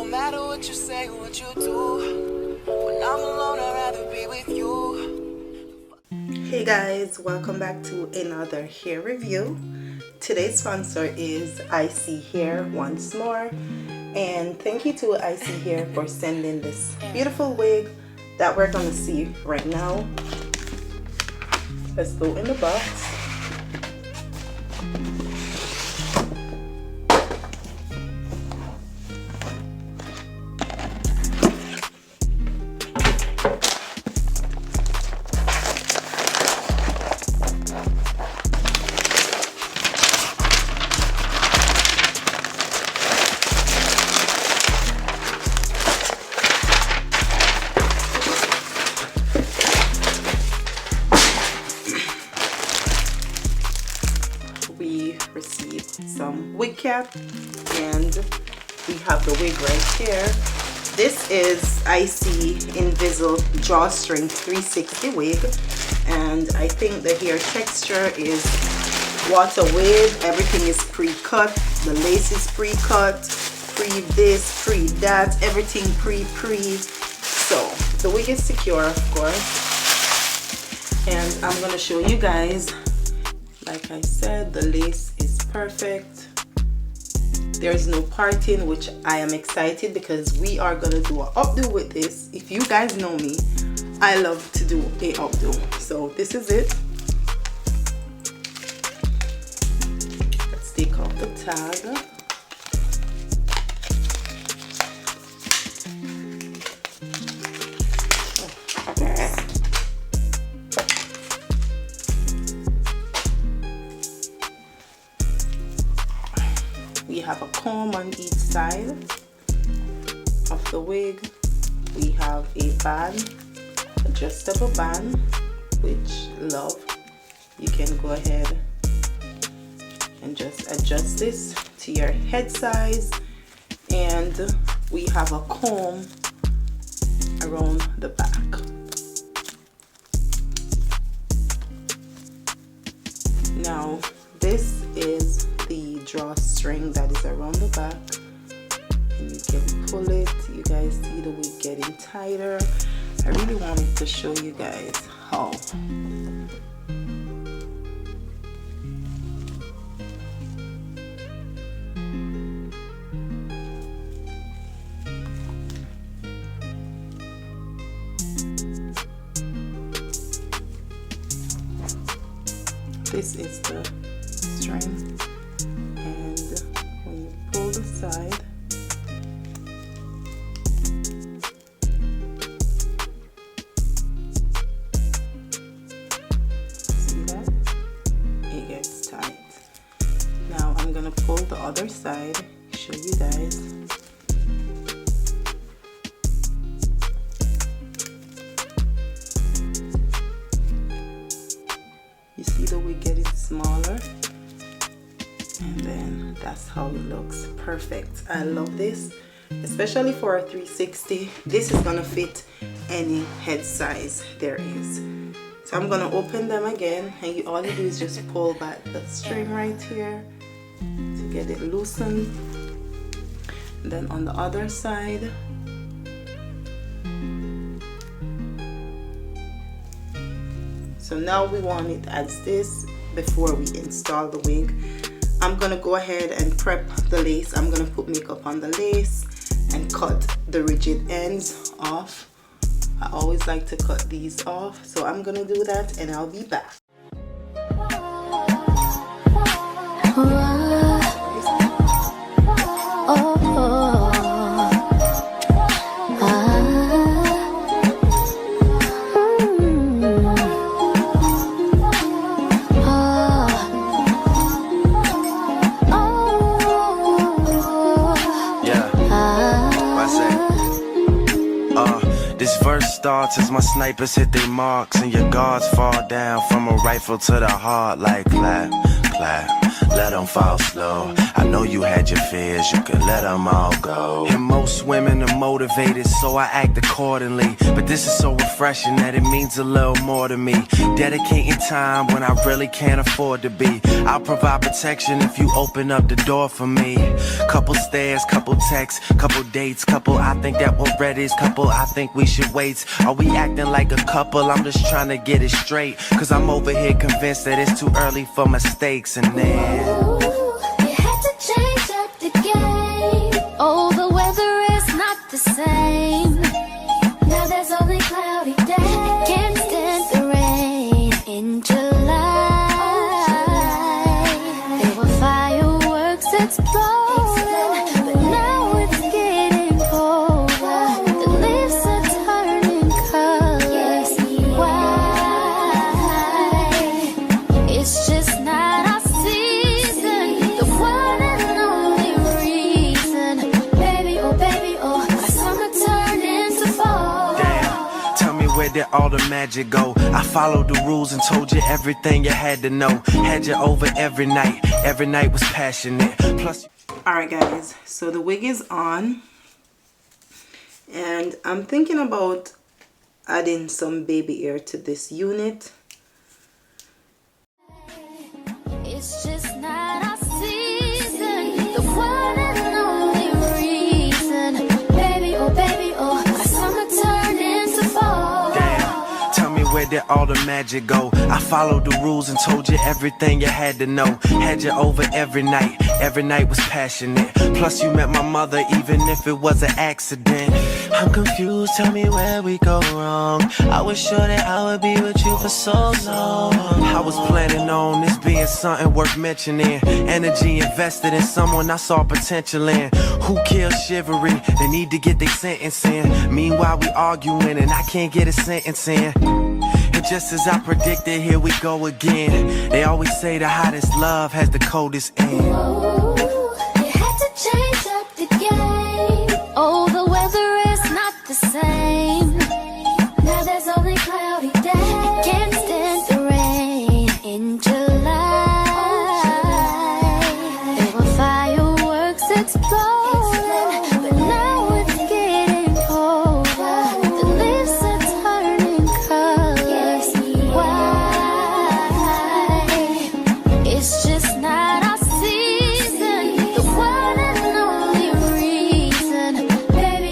matter what you say, what you do. When I'm alone, I'd rather be with you. Hey guys, welcome back to another hair review. Today's sponsor is ISEE Hair once more, and thank you to ISEE Hair for sending this beautiful wig that we're gonna see right now. Let's go in the box. We received some wig cap and we have the wig right here. This is ISEE Invisible Drawstring 360 wig, and I think the hair texture is water wave. Everything is pre-cut, the lace is pre-cut, pre this, pre that, everything pre. So the wig is secure, of course, and I'm gonna show you guys. Like I said, the lace is perfect. There's no parting, which I am excited because we are gonna do an updo with this. If you guys know me, I love to do a updo. So this is it. Let's take off the tag. We have a comb on each side of the wig. We have a band, adjustable band, which love. You can go ahead and just adjust this to your head size. And we have a comb around the back. Now this is the drawstring that is around the back, and you can pull it. You guys see the wig getting tighter. I really wanted to show you guys how. This is the string, and when you pull the side, see that? It gets tight. Now I'm gonna pull the other side, show you guys. You see the wig getting smaller, and then that's how it looks. Perfect. I love this, especially for a 360. This is gonna fit any head size there is. So I'm gonna open them again, and all you do is just pull back the string right here to get it loosened. And then on the other side, so now we want it as this before we install the wig. I'm gonna go ahead and prep the lace. I'm gonna put makeup on the lace and cut the rigid ends off. I always like to cut these off, so I'm gonna do that and I'll be back. Starts as my snipers hit their marks and your guards fall down from a rifle to the heart like clap, clap, let them fall slow. I know you had your fears, you can let them all go. And most swimming or motivated, so I act accordingly. But this is so refreshing that it means a little more to me. Dedicating time when I really can't afford to be. I'll provide protection if you open up the door for me. Couple stares, couple texts, couple dates, couple I think that we're ready, couple I think we should wait. Are we acting like a couple? I'm just trying to get it straight, cause I'm over here convinced that it's too early for mistakes. And then you had to change up the game. Oh, the weather is not the same. Now there's only cloudy days. Can't stand the rain in July. There were fireworks exploding, but now it's getting colder. The leaves are turning colors. Why? It's just not our season. The one and only reason. Baby, oh, our summer turned into fall. damn, tell me where did all the magic go? I followed the rules and told you everything you had to know. Had you over every night was passionate. Plus Alright guys, so the wig is on, and I'm thinking about adding some baby hair to this unit. It's just not our season. The one and only reason. Baby, oh, our summer turned into fall. damn, tell me where did all the magic go? I followed the rules and told you everything you had to know. Had you over every night was passionate. Plus you met my mother even if it was an accident. I'm confused, tell me where we go wrong. I was sure that I would be with you for so long. I was planning on this being something worth mentioning. Energy invested in someone I saw potential in. Who killed chivalry? They need to get their sentence in. Meanwhile we arguing and I can't get a sentence in. And just as I predicted, here we go again. They always say the hottest love has the coldest end. Ooh, you had to change up the game. Oh, the weather is not the same. Now there's only cloudy days. Can't stand the rain in July. There were fireworks exploding, but now it's getting colder. The leaves are turning colors. Why? It's just not our season. The one and only reason. Baby,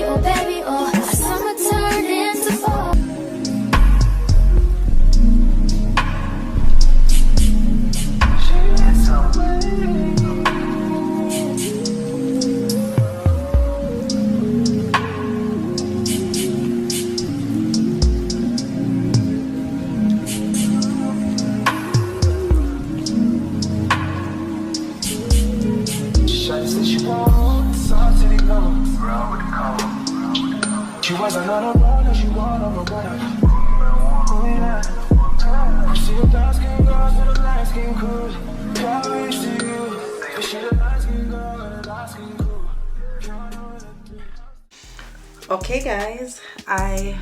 oh, our summer turned into fall. She wasn't on a roller, she was on a runner. See the dark skin girls with the light skin crew. Carry to you. She the light skin girl with the light skin crew. Okay guys, I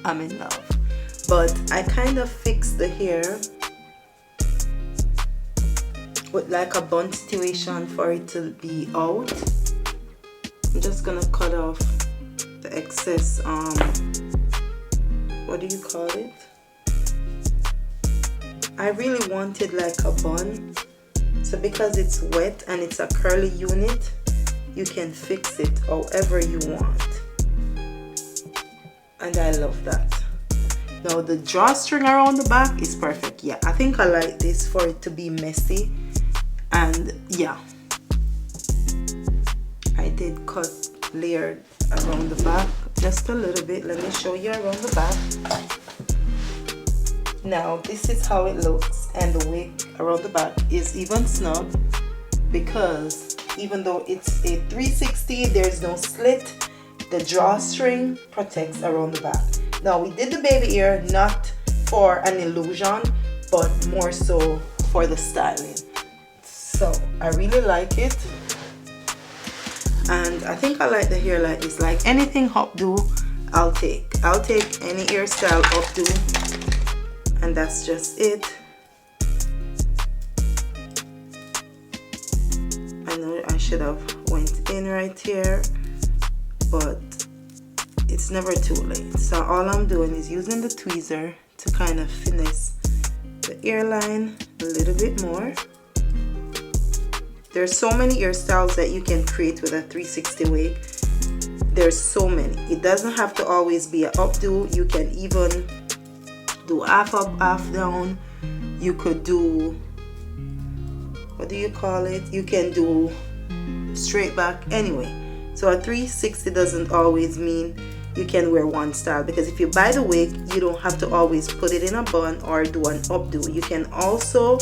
am in love, but I kind of fixed the hair with like a bun situation for it to be out. I'm just gonna cut off the excess what do you call it? I really wanted like a bun, so because it's wet and it's a curly unit, you can fix it however you want, and I love that. Now the drawstring around the back is perfect. Yeah, I think I like this for it to be messy, and yeah, I did cut layered around the back just a little bit. Let me show you around the back. Now this is how it looks, and the wig around the back is even snug because even though it's a 360, there's no slit. The drawstring protects around the back. Now we did the baby hair not for an illusion, but more so for the styling. So I really like it, and I think I like the hair like this. Like anything updo, I'll take any hairstyle updo, and that's just it. I know I should have went in right here, but it's never too late. So all I'm doing is using the tweezer to kind of finesse the hairline a little bit more. There's so many hairstyles that you can create with a 360 wig. There's so many. It doesn't have to always be an updo. You can even do half up, half down. You could do, what do you call it? You can do straight back. Anyway, so a 360 doesn't always mean you can wear one style, because if you buy the wig, you don't have to always put it in a bun or do an updo. You can also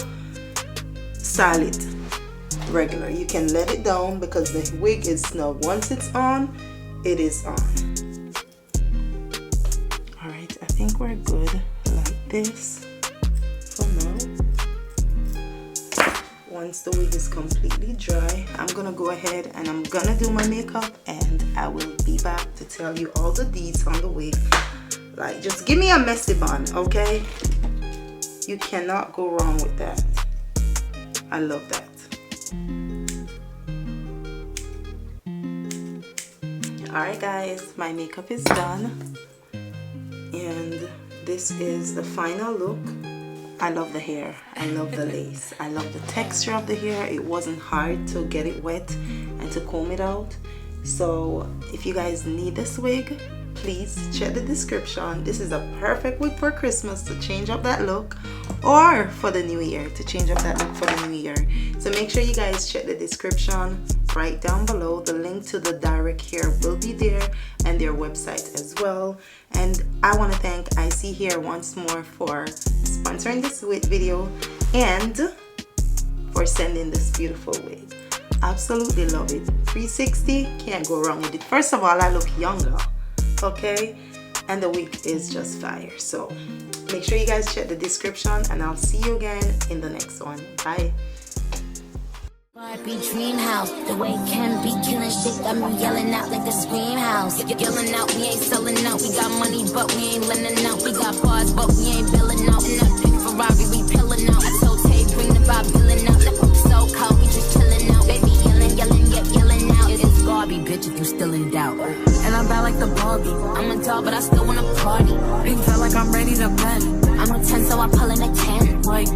style it regular. You can let it down, because the wig is snug. Once it's on, it is on. All right, I think we're good like this for now. Once the wig is completely dry, I'm gonna go ahead and I'm gonna do my makeup, and I will be back to tell you all the deets on the wig. Like, just give me a messy bun, okay? You cannot go wrong with that. I love that. Alright guys, my makeup is done, and this is the final look. I love the hair, I love the lace, I love the texture of the hair. It wasn't hard to get it wet and to comb it out. So if you guys need this wig, please check the description. This is a perfect wig for Christmas to change up that look, or for the new year, to change up that look for the new year. So make sure you guys check the description right down below. The link to the direct hair will be there, and their website as well. And I want to thank ISEE Hair once more for sponsoring this video and for sending this beautiful wig. Absolutely love it. 360, can't go wrong with it. First of all, I look younger, okay, and the wig is just fire. So make sure you guys check the description, and I'll see you again in the next one. Bye. Barbie dream house, the way Ken be killing shit got me yelling out like the scream house. Yelling out, we ain't selling out. We got money, but we ain't lending out. We got bars, but we ain't billing out. In that pink Ferrari, we pillin' out. I told Tay, bring the vibe, billing out. So cold, we just chillin' out. Baby yelling, yelling out. It's Barbie, bitch, if you still in doubt. And I'm bad like the Barbie. I'm a doll, but I still wanna party. Pink felt like I'm ready to bend. I'm a 10, so I pull in a 10. Like